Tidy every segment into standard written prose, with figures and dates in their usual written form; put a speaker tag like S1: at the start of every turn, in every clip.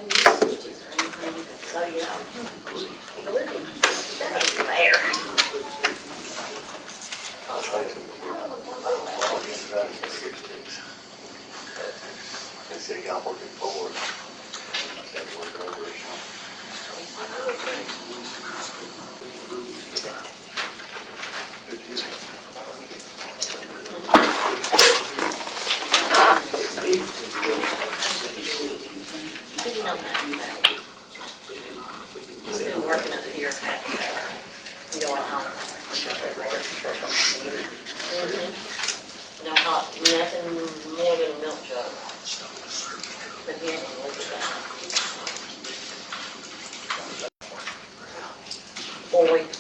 S1: So, you know, take a look at that there.
S2: I'm working forward. That's work over or
S1: You know that. He's been working up here. You know, no, nothing more than a milk jug. But he ain't gonna look at that. 4 weeks.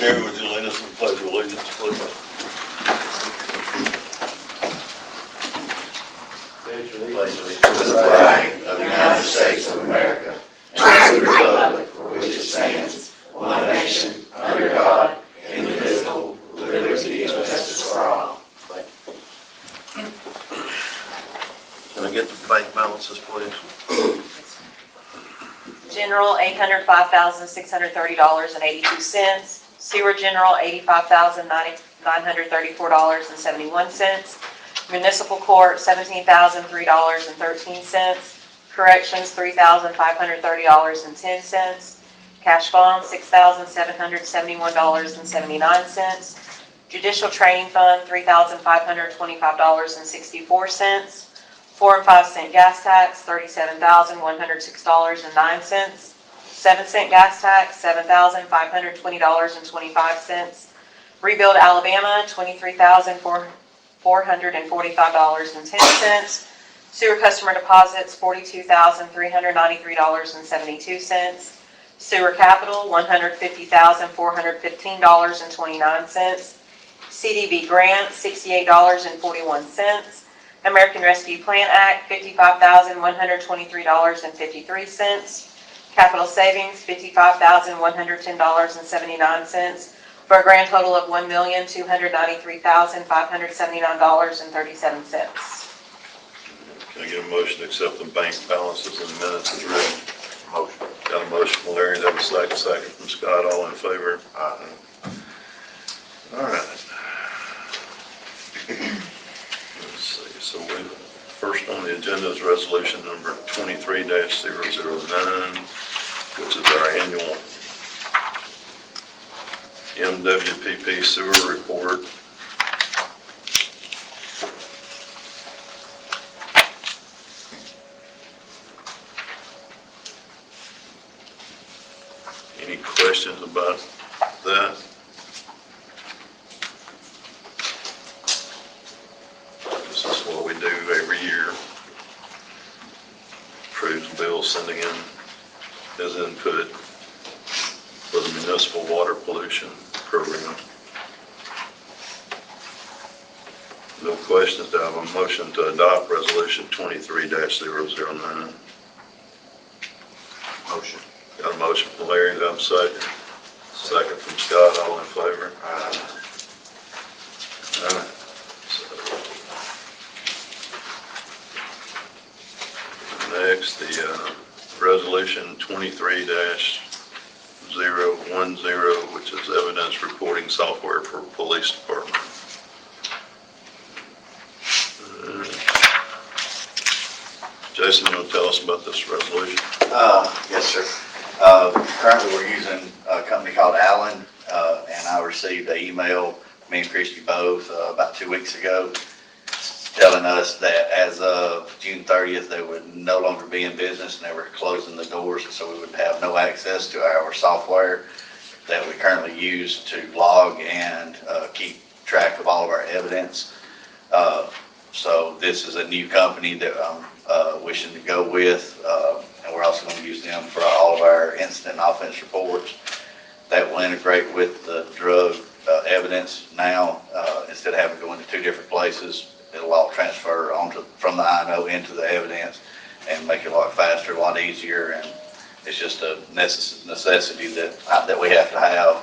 S3: Terry, would you lead us in the pledge of allegiance, please?
S2: pledge allegiance to the flag of the United States of America and to the republic for which it stands, one nation, under God, indivisible, with liberty and justice for all.
S3: Can I get the bank balances, please?
S4: General, $805,630.82. Sewer general, $85,934.71. Municipal court, $17,003.13. Corrections, $3,530.10. Cash bond, $6,771.79. Judicial training fund, $3,525.64. 4 and 5 cent gas tax, $37,106.09. 7 cent gas tax, $7,520.25. Rebuild Alabama, $23,445.10. Sewer customer deposits, $42,393.72. Sewer capital, $150,415.29. CDB grant, $68.41. American Rescue Plan Act, $55,123.53. Capital savings, $55,110.79, for a grand total of $1,293,579.37.
S3: Can I get a motion to accept the bank balances in the minutes as written?
S2: Motion.
S3: Got a motion from Larry, do I have a second? Second from Scott, all in favor? Aye. All right. Let's see, so first on the agenda is resolution number 23-009, which is our annual MWPP sewer report. Any questions about that? This is what we do every year. Approves bills, sending in as input for the municipal water pollution program. No questions. Do I have a motion to adopt resolution 23-009?
S2: Motion.
S3: Got a motion from Larry, do I have a second? Second from Scott, all in favor?
S2: Aye.
S3: All right. Next, the resolution 23-010, which is evidence reporting software for police department. Jason, you want to tell us about this resolution?
S2: Yes, sir. Currently, we're using a company called Allen, and I received an email me and Christy both, about 2 weeks ago, telling us that as of June 30th, they would no longer be in business and they were closing the doors, and so we would have no access to our software that we currently use to log and keep track of all of our evidence. So this is a new company that I'm wishing to go with, and we're also going to use them for all of our incident and offense reports. That will integrate with the drug evidence now. Instead of having to go into 2 different places, it'll all transfer from the INO into the evidence and make it a lot faster, a lot easier, and it's just a necessity that we have to have.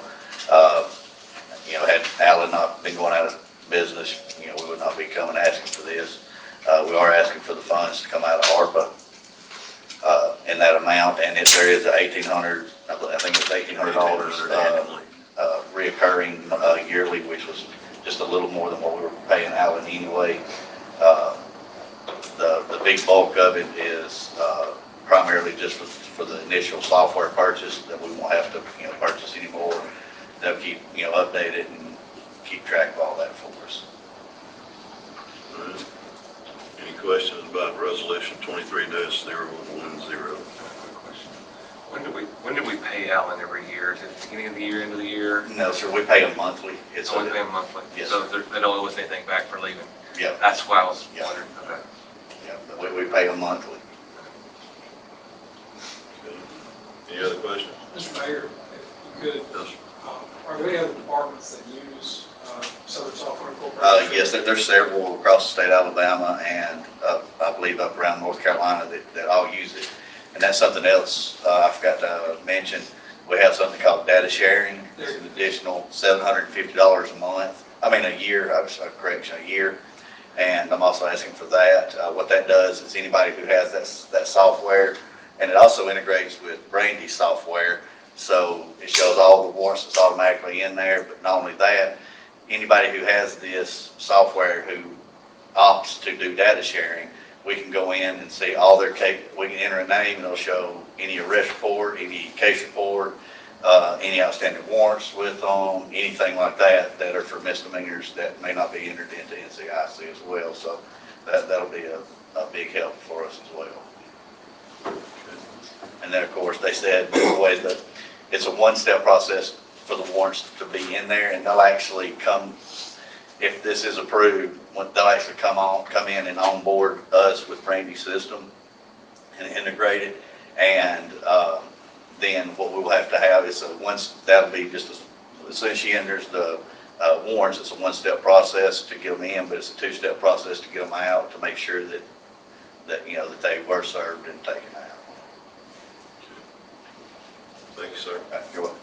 S2: Had Alan not been going out of business, we would not be coming asking for this. We are asking for the funds to come out of ARPA in that amount, and if there is $1,800, I think it's $1,800
S3: annually.
S2: Reoccurring yearly, which was just a little more than what we were paying Alan anyway. The big bulk of it is primarily just for the initial software purchase that we won't have to purchase anymore. They'll keep updated and keep track of all that for us.
S3: All right. Any questions about resolution 23-010?
S5: When do we pay Alan every year? Is it the beginning of the year, end of the year?
S2: No, sir, we pay them monthly.
S5: It's only pay him monthly?
S2: Yes,
S5: So
S2: sir.
S5: they don't owe us anything back for leaving?
S2: Yeah,
S5: That's why I was
S2: Yeah.
S5: wondering. Okay.
S2: yeah, but we pay them monthly.
S3: Any other questions?
S6: Mr. Mayor, if you could,
S3: Yes.
S6: are there any other departments that use Southern Software Incorporated?
S2: Yes, there's several across the state of Alabama and I believe up around North Carolina that all use it. And that's something else I forgot to mention. We have something called data sharing. It's an additional $750 a year, a year. And I'm also asking for that. What that does is anybody who has that software, and it also integrates with Brandy software, so it shows all the warrants that's automatically in there. But not only that, anybody who has this software who opts to do data sharing, we can go in and see all their case. We can enter a name and it'll show any arrest report, any case report, any outstanding warrants with them, anything like that are for misdemeanors that may not be entered into NCIC as well. So that'll be a big help for us as well. And then, of course, they said always that it's a one-step process for the warrants to be in there, and they'll actually come, if this is approved, they'll actually come in and onboard us with Brandy's system and integrate it. And then what we will have to have is that'll be just as soon as she enters the warrants, it's a one-step process to get them in, but it's a 2-step process to get them out to make sure that they were served and taken out.
S3: Thank you, sir.
S2: You're welcome.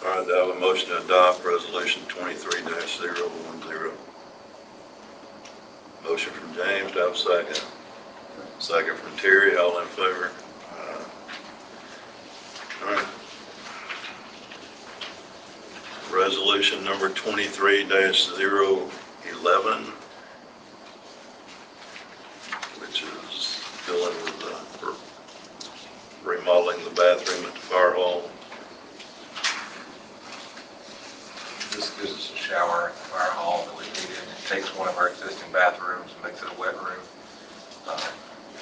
S3: All right, do I have a motion to adopt resolution 23-010? Motion from James, do I have a second? Second from Terry, all in favor? All right. Resolution number 23-011, which is dealing with remodeling the bathroom at the fire hall.
S5: This is a shower at the fire hall that we needed. It takes one of our existing bathrooms and makes it a wet room.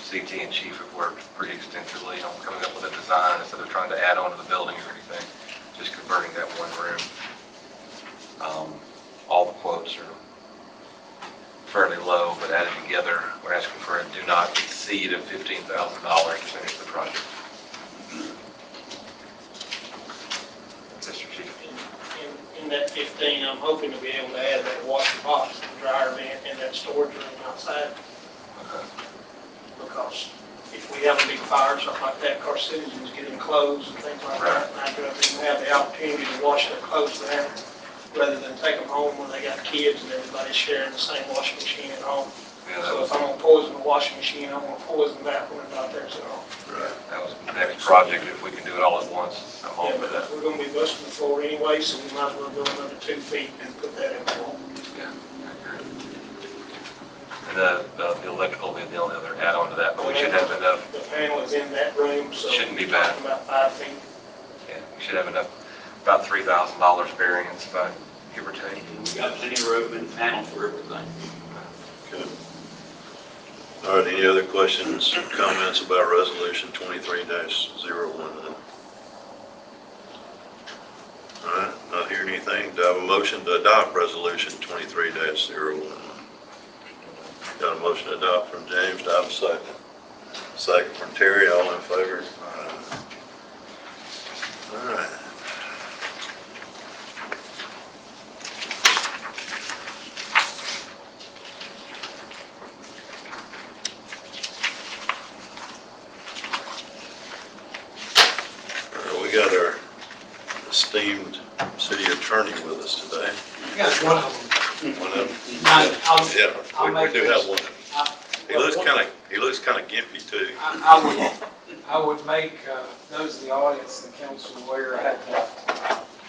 S5: CT and Chief have worked pretty extensively on coming up with a design instead of trying to add on to the building or anything, just converting that one room. All the quotes are fairly low, but added together, we're asking for a do not exceed of $15,000 to finish the project. Mr. Chief.
S6: In that 15, I'm hoping to be able to add that washer box, the dryer vent, and that storage room outside.
S5: Okay.
S6: Because if we have a big fire or something like that, of course, citizens get in clothes and things like that. And I'd rather them have the opportunity to wash their clothes there rather than take them home when they got kids and everybody's sharing the same washing machine at home.
S5: Yeah,
S6: So if I'm gonna poison the washing machine, I'm gonna poison that one out there, so.
S5: that was the next project. If we can do it all at once, I'm all for that.
S6: We're gonna be busting the floor anyway, so we might as well go another 2 feet and put that in the wall.
S5: Yeah, I agree. And the electrical will be the only other add-on to that, but we should have enough.
S6: The panel is in that room, so.
S5: Shouldn't be
S6: we're
S5: bad.
S6: talking About 5 feet.
S5: Yeah, we should have enough, about $3,000 variance, but give or take.
S7: And we got plenty of room and panel for everything.
S3: Good. All right, any other questions, comments about resolution 23-019? All right, not hearing anything. Do I have a motion to adopt resolution 23-019? Got a motion to adopt from James. Do I have a second? Second from Terry. All in favor? All right. We got our esteemed city attorney with us today.
S8: I got one of them.
S3: One of them.
S8: I'll
S3: We do have one. He looks
S8: Well,
S3: kind of gimpy too.
S8: I would make those in the audience and the council aware I had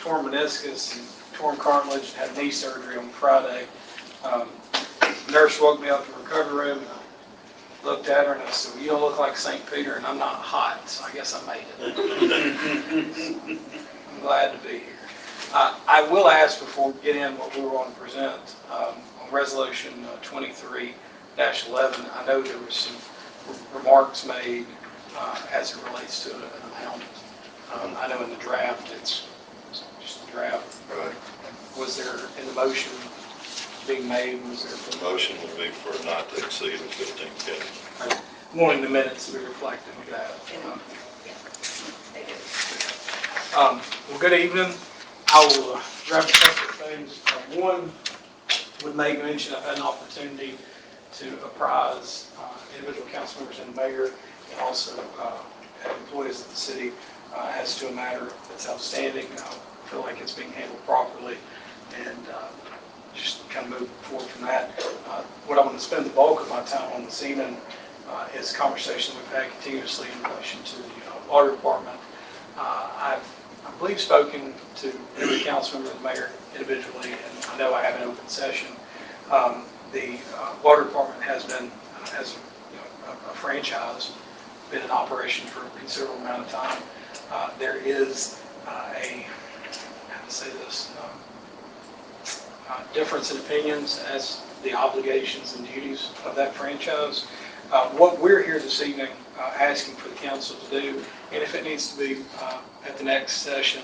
S8: torn meniscus and torn cartilage and had knee surgery on Friday. Nurse woke me up in the recovery room and I looked at her and I said, well, you don't look like St. Peter and I'm not hot, so I guess I made it. I'm glad to be here. I will ask before we get in what we were going to present on resolution 23-11. I know there was some remarks made as it relates to an amount. I know in the draft, it's just a draft.
S3: Right.
S8: Was there, in the motion being made, was there?
S3: The motion would be for not to exceed the 15K.
S8: Wanting the minutes to be reflective of that.
S1: They do.
S8: Well, good evening. I will grab a couple of things. One would make mention, I've had an opportunity to apprise individual council members and the mayor and also employees of the city as to a matter that's outstanding. I feel like it's being handled properly and just kind of move forward from that. What I'm going to spend the bulk of my time on this evening is conversation we've had continuously in relation to the water department. I believe spoken to every council member and the mayor individually, and I know I have an open session. The water department has been, as a franchise, been in operation for a considerable amount of time. There is how to say this, difference in opinions as the obligations and duties of that franchise. What we're here this evening asking for the council to do, and if it needs to be at the next session,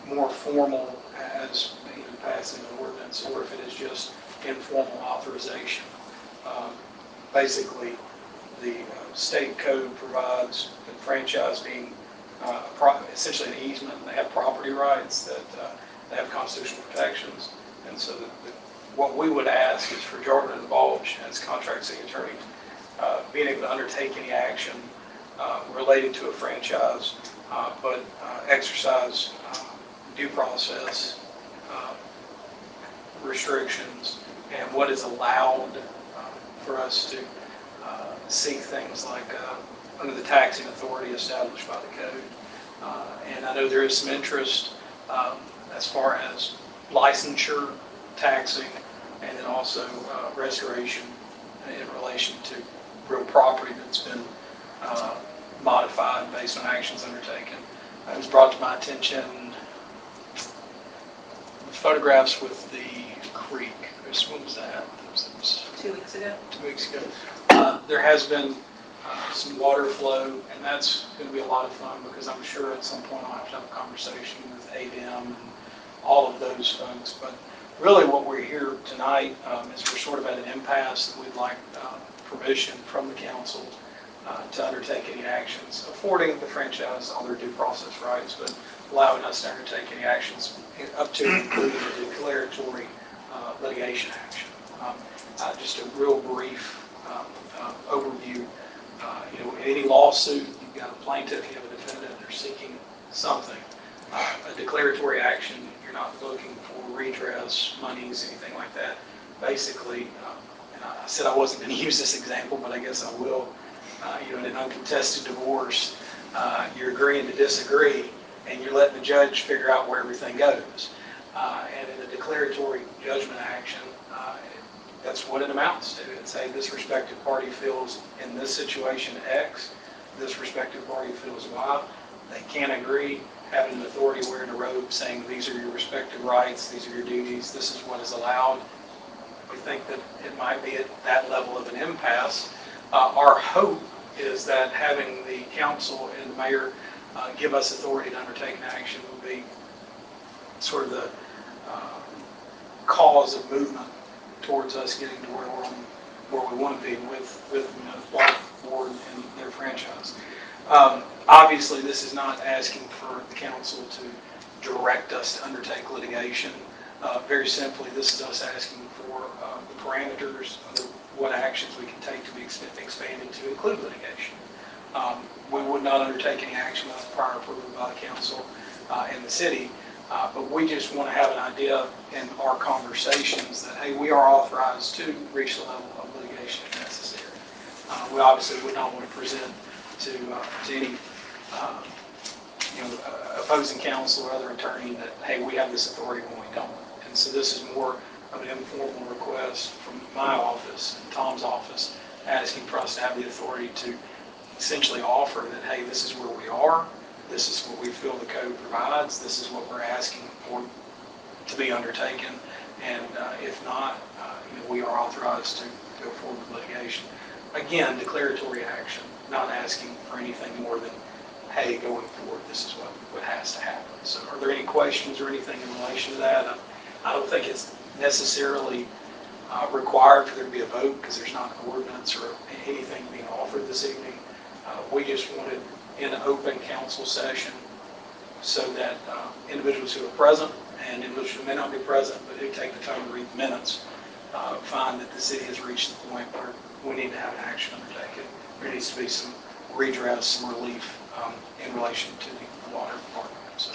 S8: more formal as either passing an ordinance or if it is just informal authorization. Basically, the state code provides the franchise being essentially an easement, and they have property rights that they have constitutional protections. And so what we would ask is for Jordan and Balch as contract city attorney being able to undertake any action relating to a franchise, but exercise due process restrictions and what is allowed for us to seek things like under the taxing authority established by the code. And I know there is some interest as far as licensure, taxing, and then also restoration in relation to real property that's been modified based on actions undertaken. It was brought to my attention photographs with the creek. When was that? It was
S4: 2 weeks ago.
S8: 2 weeks ago. There has been some water flow, and that's going to be a lot of fun because I'm sure at some point I'll have to have a conversation with ADM and all of those folks. But really what we're here tonight is we're sort of at an impasse that we'd like permission from the council to undertake any actions, affording the franchise all their due process rights, but allowing us to undertake any actions up to including a declaratory litigation action. Just a real brief overview. Any lawsuit, you've got a plaintiff, you have a defendant, they're seeking something. A declaratory action, you're not looking for redress, monies, anything like that. Basically, and I said I wasn't going to use this example, but I guess I will. In an uncontested divorce, you're agreeing to disagree, and you're letting the judge figure out where everything goes. And in a declaratory judgment action, that's what it amounts to. It's say this respective party feels in this situation X, this respective party feels Y. They can't agree. having an authority wearing a robe saying these are your respective rights, these are your duties, this is what is allowed. We think that it might be at that level of an impasse. Our hope is that having the council and the mayor give us authority to undertake an action will be sort of the cause of movement towards us getting to where we want to be with Water Board and their franchise. Obviously, this is not asking for the council to direct us to undertake litigation. Very simply, this is us asking for the parameters of what actions we can take to be expanded to include litigation. We would not undertake any action without prior approval by the council and the city, but we just want to have an idea in our conversations that, hey, we are authorized to reach the level of litigation if necessary. We obviously would not want to present to any opposing counsel or other attorney that, hey, we have this authority when we don't. And so this is more of an informal request from my office and Tom's office asking for us to have the authority to essentially offer that, hey, this is where we are, this is what we feel the code provides, this is what we're asking for to be undertaken, and if not, we are authorized to go forward with litigation. Again, declaratory action, not asking for anything more than, hey, going forward, this is what has to happen. So are there any questions or anything in relation to that? I don't think it's necessarily required for there to be a vote because there's not an ordinance or anything being offered this evening. We just wanted in an open council session so that individuals who are present and individuals who may not be present but who take the time to read the minutes find that the city has reached the point where we need to have an action undertaken. There needs to be some redress, some relief in relation to the water department. So,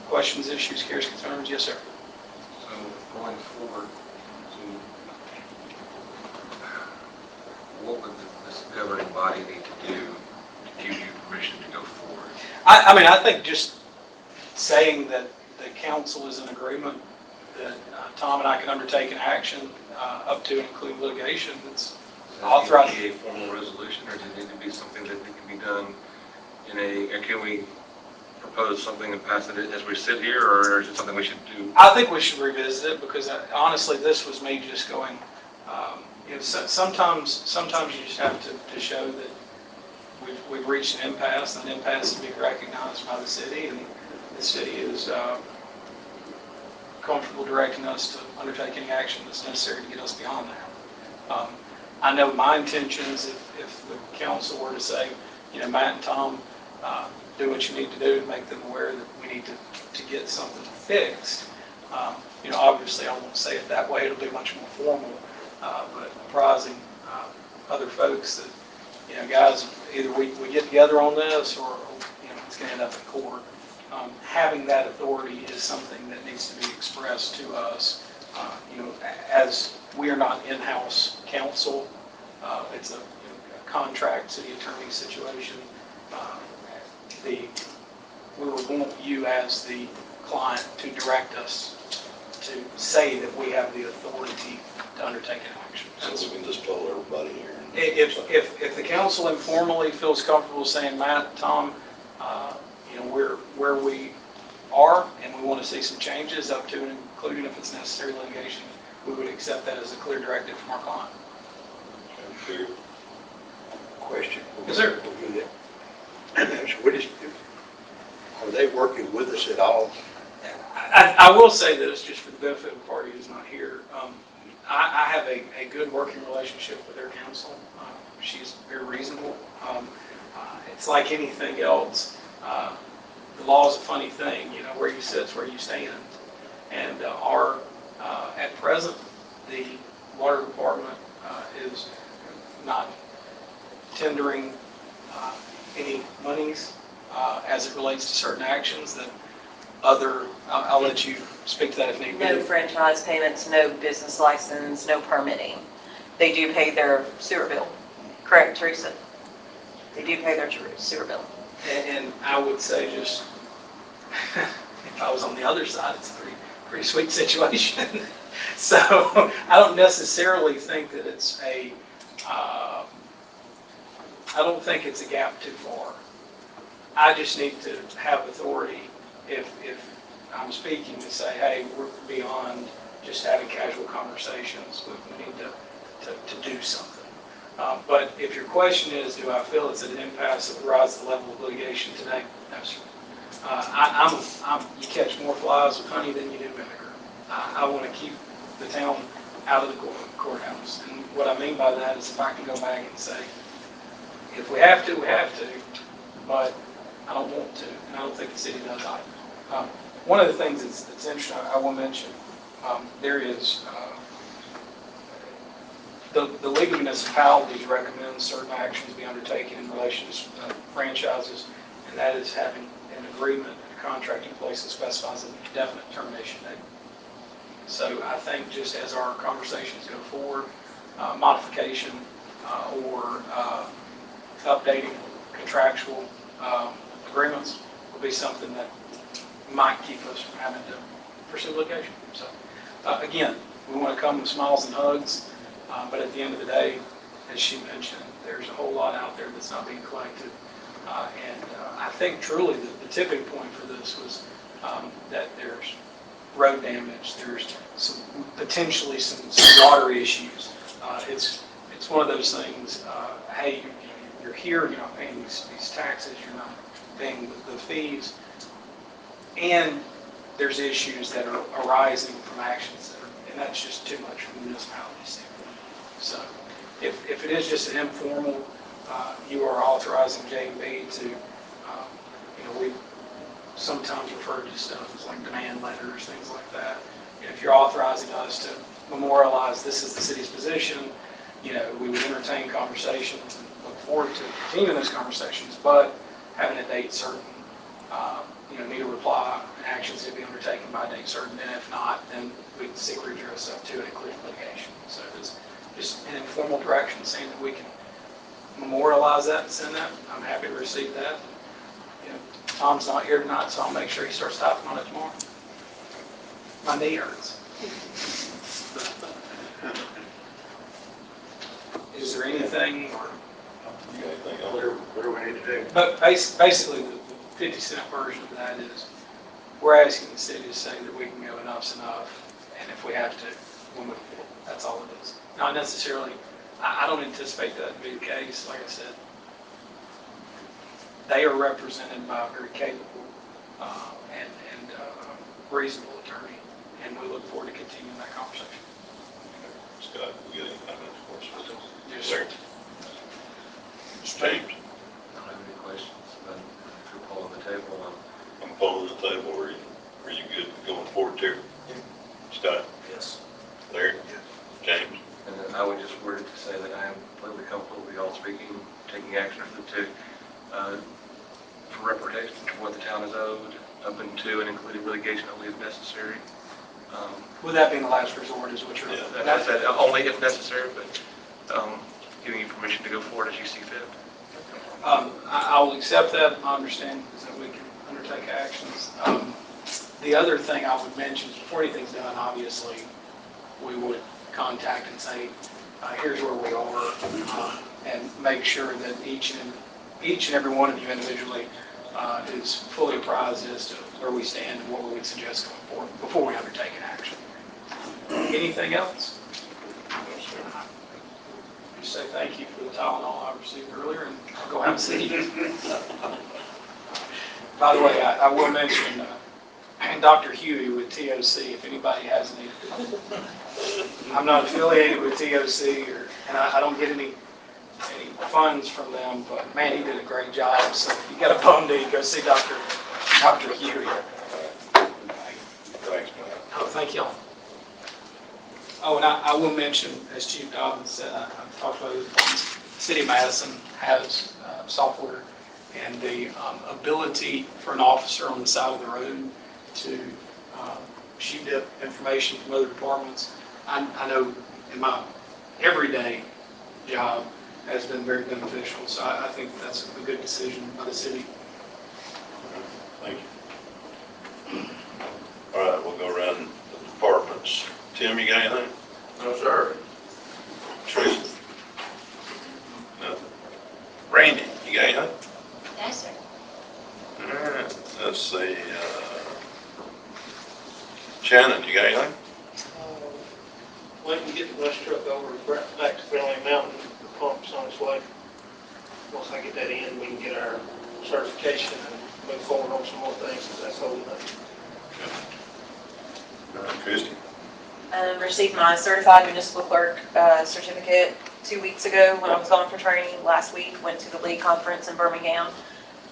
S8: questions, issues, cares, concerns? Yes, sir.
S5: So going forward, what would this governing body need to do to give you permission to go forward?
S8: I think just saying that the council is in agreement that Tom and I can undertake an action up to and including litigation that's authorized.
S5: Does it need to be a formal resolution, or does it need to be something that can be done or can we propose something and pass it as we sit here, or is it something we should do?
S8: I think we should revisit it because honestly, this was me just going, sometimes you just have to show that we've reached an impasse, and an impasse is being recognized by the city, and the city is comfortable directing us to undertake any action that's necessary to get us beyond that. I know my intentions, if the council were to say, Matt and Tom, do what you need to do to make them aware that we need to get something fixed. Obviously I won't say it that way, it'll be much more formal, but apprising other folks that, guys, either we get together on this or, it's going to end up in court. Having that authority is something that needs to be expressed to us. As we are not in-house counsel, it's a contract city attorney situation. We would want you as the client to direct us to say that we have the authority to undertake an action.
S3: So we can just tell everybody here.
S8: If the council informally feels comfortable saying, Matt, Tom, we're where we are and we want to see some changes up to and including if it's necessary litigation, we would accept that as a clear directive from our client.
S9: Question.
S8: Yes, sir.
S9: Are they working with us at all?
S8: I will say this just for the benefit of the party who's not here. I have a good working relationship with their counsel. She's very reasonable. It's like anything else. The law is a funny thing, where you sit is where you stand. And at present, the water department is not tendering any monies as it relates to certain actions that I'll let you speak to that if need be.
S4: No franchise payments, no business license, no permitting. They do pay their sewer bill. Correct, Teresa? They do pay their sewer bill.
S8: And I would say just, if I was on the other side, it's a pretty sweet situation. So I don't necessarily think that it's I don't think it's a gap too far. I just need to have authority if I'm speaking to say, hey, we're beyond just having casual conversations, we need to do something. But if your question is, do I feel it's at an impasse that would rise to the level of litigation today? No, sir. You catch more flies with honey than you do vinegar. I want to keep the town out of the courthouse. And what I mean by that is if I can go back and say, if we have to, we have to, but I don't want to, and I don't think the city does either. One of the things that's interesting, I will mention, there is, the League of Municipalities recommends certain actions be undertaken in relation to franchises, and that is having an agreement, a contract in place that specifies a definite termination date. So I think just as our conversations go forward, modification or updating contractual agreements will be something that might keep us from having to pursue litigation. So again, we want to come with smiles and hugs, but at the end of the day, as she mentioned, there's a whole lot out there that's not being collected. And I think truly the tipping point for this was that there's road damage, there's potentially some water issues. It's one of those things, hey, you're here, you're not paying these taxes, you're not paying the fees, and there's issues that are arising from actions and that's just too much from the municipality standpoint. So if it is just an informal, you are authorizing J&B to, we sometimes refer to stuff as like demand letters, things like that. If you're authorizing us to memorialize this is the city's position, we would entertain conversations and look forward to continuing those conversations, but having a date certain, need a reply, actions to be undertaken by a date certain, and if not, then we can seek redress up to and including litigation. So it's just an informal direction saying that we can memorialize that and send that. I'm happy to receive that. Tom's not here tonight, so I'll make sure he starts typing on it tomorrow. My knee hurts. Is there anything, or
S3: You got anything else?
S9: What do we need to do?
S8: but basically the 50-cent version of that is we're asking the city to say that we can go enough's enough, and if we have to, we'll move forward. That's all it is. Not necessarily, I don't anticipate that to be the case. Like I said, they are represented by a very capable and reasonable attorney, and we look forward to continuing that conversation.
S3: Scott, you got any comments for us?
S8: Yes, sir.
S3: James,
S5: I don't have any questions, but if you're pulling the table,
S3: I'm pulling the table. Are you good going forward, Terry? Scott?
S9: Yes.
S3: Larry? James?
S5: and then I would just word it to say that I am completely comfortable with y'all speaking, taking action for reparation for what the town is owed, up into and including litigation only if necessary.
S8: With that being the last resort is what you're.
S3: Yeah.
S5: That's that, only if necessary, but giving you permission to go forward as you see fit.
S8: I will accept that. My understanding is that we can undertake actions. The other thing I would mention is before anything's done, obviously, we would contact and say, here's where we are, and make sure that each and every one of you individually is fully apprised as to where we stand and what we would suggest going forward before we undertake an action. Anything else? Just say thank you for the Tylenol I received earlier, and I'll go have a seat. By the way, I will mention Dr. Huey with TOC, if anybody has any. I'm not affiliated with TOC, and I don't get any funds from them, but man, he did a great job. So if you got a bum day, go see Dr. Huey.
S3: Thanks, man.
S8: Oh, thank y'all. Oh, and I will mention, as Chief Dobbins said, I've talked about it, City of Madison has software and the ability for an officer on the side of the road to shoot up information from other departments. I know in my everyday job has been very beneficial, so I think that's a good decision by the city.
S3: Thank you. All right, we'll go around the departments. Tim, you got anything?
S2: No, sir.
S3: Teresa? Nothing. Randy, you got anything?
S1: Yes, sir.
S3: All right, let's see, Shannon, you got anything?
S6: Waiting to get the bus truck over back to Fairlane Mountain, the pump's on its way. Once I get that in, we can get our certification and move forward on some more things, because that's holding up.
S3: Christie?
S4: Received my certified municipal clerk certificate 2 weeks ago when I was gone for training. Last week, went to the league conference in Birmingham.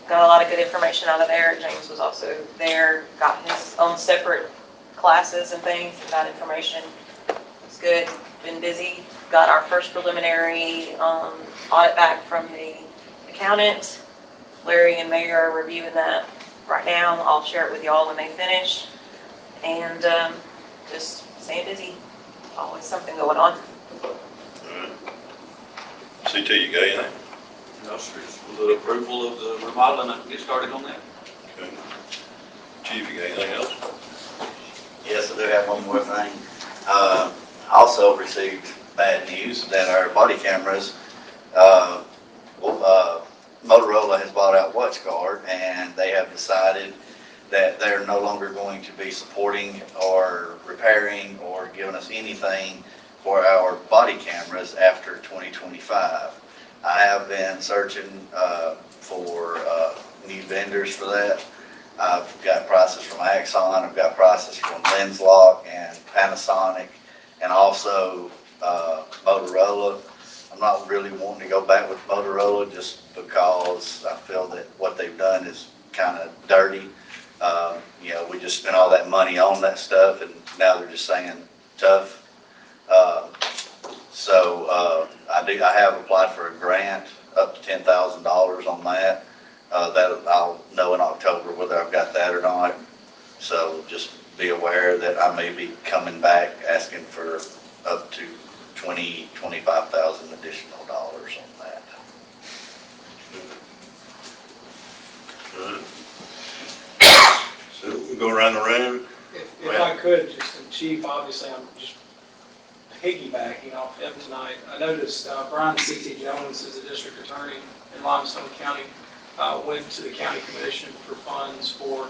S4: Got a lot of good information out of there. James was also there, got his own separate classes and things, and got information. It's good, been busy. Got our first preliminary audit back from the accountant. Larry and Mayor are reviewing that right now. I'll share it with y'all when they finish. And just staying busy, always something going on.
S3: CT, you got anything?
S7: No, sir. Just with the approval of the remodeling, I can get started on that.
S3: Okay. Chief, you got anything else?
S2: Yes, I do have one more thing. Also received bad news that our body cameras, Motorola has bought out WatchGuard, and they have decided that they're no longer going to be supporting or repairing or giving us anything for our body cameras after 2025. I have been searching for new vendors for that. I've got prices from Axon, I've got prices from LensLock and Panasonic, and also Motorola. I'm not really wanting to go back with Motorola just because I feel that what they've done is kind of dirty. We just spent all that money on that stuff, and now they're just saying tough. I have applied for a grant up to $10,000 on that. That I'll know in October whether I've got that or not. So just be aware that I may be coming back asking for up to $25,000 additional dollars on that.
S3: All right. So we'll go around the room.
S8: If I could, just, and Chief, obviously, I'm just piggybacking off him tonight. I noticed Brian C.T. Jones is the district attorney in Limestone County, went to the county commission for funds for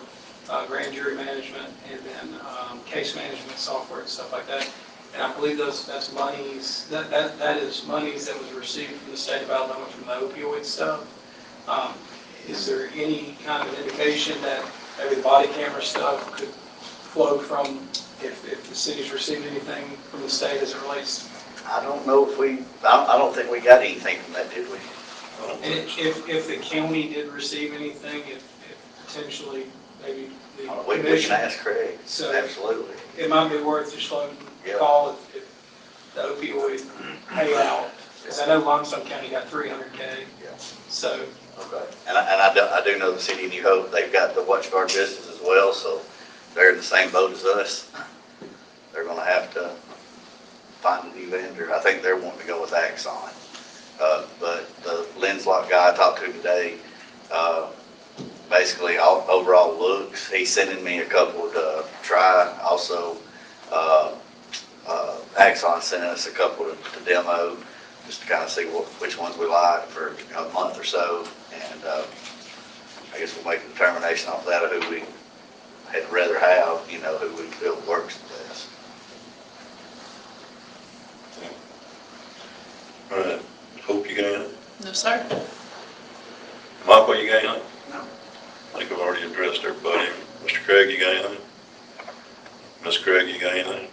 S8: grand jury management and then case management software and stuff like that. And I believe that's monies, that is monies that was received from the state of Alabama from the opioid stuff. Is there any kind of indication that maybe the body camera stuff could flow from, if the city's received anything from the state as it relates?
S2: I don't know if I don't think we got anything from that, did we?
S8: And if the county did receive anything, if potentially maybe the
S2: We can
S8: commission,
S2: ask Craig,
S8: So-
S2: absolutely.
S8: it might be worth just floating
S2: Yeah.
S8: a call if the opioid payout, because I know Limestone County got $300K,
S2: Yeah.
S8: so.
S2: Okay. And I do know the city of New Hope, they've got the WatchGuard business as well, so they're in the same boat as us. They're gonna have to find a new vendor. I think they're wanting to go with Axon. But the LensLock guy I talked to today, basically overall looks, he's sending me a couple to try. Also, Axon sent us a couple to demo, just to kind of see which ones we like for a month or so. And I guess we'll make a determination off that of who we had rather have, who we feel works the best.
S3: All right. Hope you got anything?
S10: No, sir.
S3: Michael, you got anything?
S10: No.
S3: I think I've already addressed everybody. Mr. Craig, you got anything? Miss Craig, you got anything?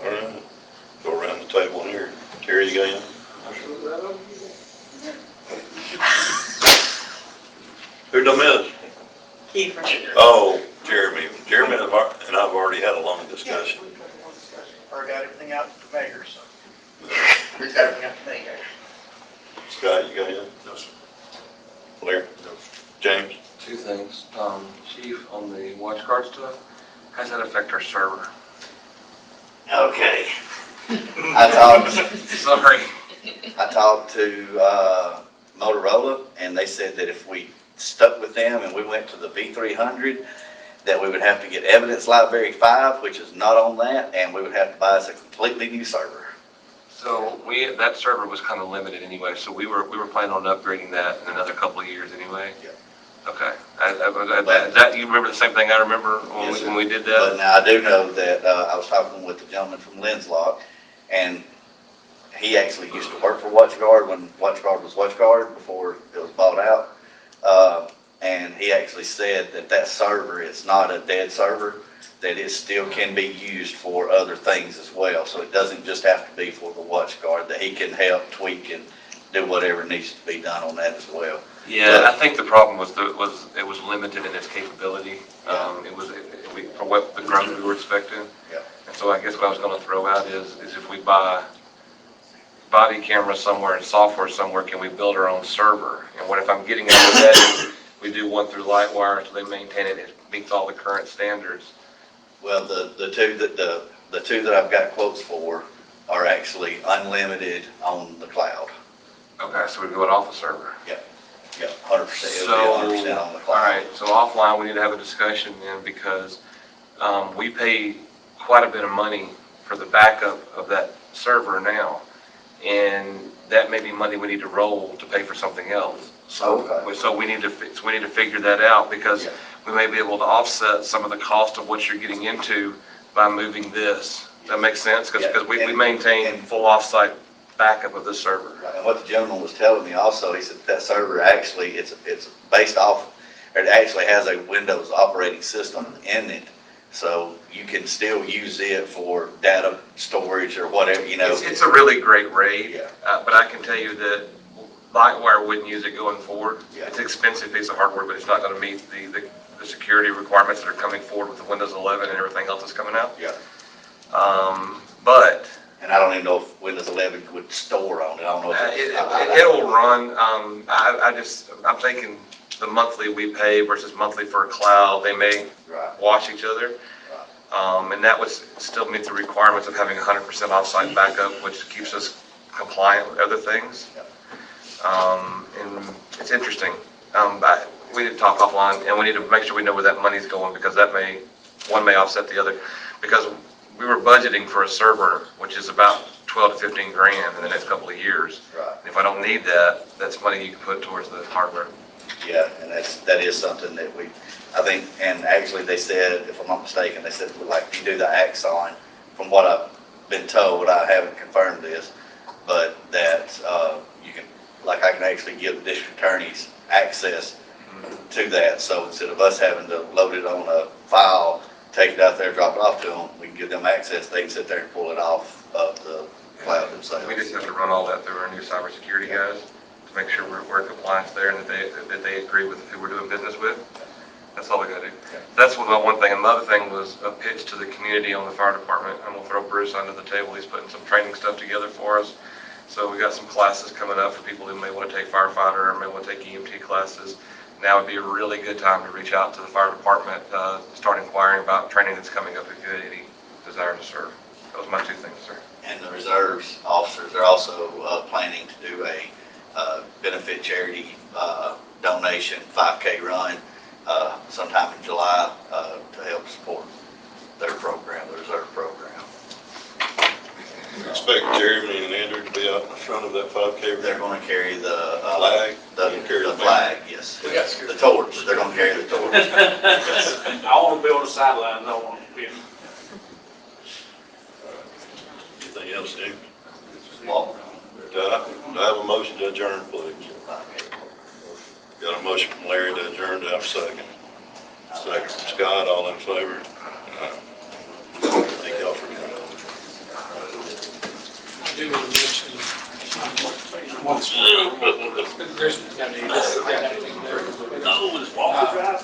S3: All right. Go around the table here. Terry, you got anything? Who'd I miss?
S4: Kiefer.
S3: Oh, Jeremy. Jeremy and I've already had a long discussion.
S6: Or got everything out to the mayor, so. We got everything out to the mayor.
S3: Scott, you got anything?
S7: No, sir.
S3: Larry? No. James?
S5: Two things. Chief, on the WatchGuard stuff, how does that affect our server?
S2: Okay. I
S5: Sorry.
S2: talked to Motorola, and they said that if we stuck with them and we went to the V300, that we would have to get Evidence Library 5, which is not on that, and we would have to buy us a completely new server.
S5: So that server was kind of limited anyway, so we were planning on upgrading that in another couple of years anyway.
S2: Yeah.
S5: Okay, Is that, you remember the same thing I remember when
S2: Yes, sir.
S5: when we did
S2: But
S5: that?
S2: now I do know that, I was talking with the gentleman from Lenslock, and he actually used to work for WatchGuard when WatchGuard was WatchGuard before it was bought out. And he actually said that that server is not a dead server, that it still can be used for other things as well. So it doesn't just have to be for the WatchGuard, that he can help tweak and do whatever needs to be done on that as well.
S5: Yeah, I think the problem was it was limited in its capability. For what the growth we were expecting.
S2: Yeah.
S5: And so I guess what I was gonna throw out is if we buy body camera somewhere and software somewhere, can we build our own server? And what if I'm getting into that, we do one through Lightwire so they maintain it, it meets all the current standards.
S2: Well, the two that I've got quotes for are actually unlimited on the cloud.
S5: Okay, so we're going off the server.
S2: Yeah, 100%, it'll be 100% on the
S5: All
S2: cloud.
S5: right, so offline, we need to have a discussion then because we pay quite a bit of money for the backup of that server now. And that may be money we need to roll to pay for something else.
S2: Okay.
S5: So we need to figure that out because
S2: Yeah.
S5: we may be able to offset some of the cost of what you're getting into by moving this. Does that make sense?
S2: Yeah,
S5: Because we
S2: and-
S5: maintain
S2: and-
S5: full offsite backup of this server.
S2: Right, and what the gentleman was telling me also, he said that server actually, it's based off, or it actually has a Windows operating system in it. So you can still use it for data storage or whatever, you know.
S5: It's a really great RAID,
S2: Yeah.
S5: but I can tell you that Lightwire wouldn't use it going forward.
S2: Yeah.
S5: It's an expensive piece of hardware, but it's not going to meet the security requirements that are coming forward with the Windows 11 and everything else that's coming out.
S2: Yeah.
S5: But
S2: And I don't even know if Windows 11 would store on it, I don't know if
S5: it'll run. I'm thinking the monthly we pay versus monthly for a cloud, they may
S2: Right,
S5: watch each other. And that would still meet the requirements of having 100% offsite backup, which keeps us compliant with other things. And it's interesting. We need to talk offline, and we need to make sure we know where that money's going, because one may offset the other. Because we were budgeting for a server, which is about 12 to 15 grand in the next couple of years.
S2: right.
S5: If I don't need that, that's money you can put towards the hardware.
S2: Yeah, and that is something that I think, and actually they said, if I'm not mistaken, they said, like, you do the Axon, from what I've been told, I haven't confirmed this, but that, you can, like, I can actually give the district attorneys access to that, so instead of us having to load it on a file, take it out there, drop it off to them, we can give them access, they can sit there and pull it off of the cloud themselves.
S5: We just have to run all that through our new cybersecurity guys to make sure we're in compliance there and that they agree with who we're doing business with. That's all we gotta do. That's one thing. Another thing was a pitch to the community on the fire department. I'm gonna throw Bruce under the table. He's putting some training stuff together for us. So we got some classes coming up for people who may want to take firefighter or may want to take EMT classes. Now would be a really good time to reach out to the fire department, start inquiring about training that's coming up if you have any desire to serve. Those are my two things, sir.
S2: And the reserves officers are also planning to do a benefit charity donation 5K run sometime in July to help support their program, the reserve program.
S3: Expect Jeremy and Andrew to be out in front of that 5K.
S2: They're going to carry the
S3: Flag?
S2: the flag, yes.
S6: We got scared.
S2: The torch, they're going to carry the torch.
S6: I want to be on the sidelines, I want to be.
S3: Anything else, Steve?
S2: Well,
S3: Do I have a motion to adjourn, please? Got a motion from Larry to adjourn, do I have a second? Second from Scott, all in favor? Thank y'all for coming.
S8: I do want to mention, once, there's, I mean, this, yeah, everything there.
S7: No, it's Walker Drive.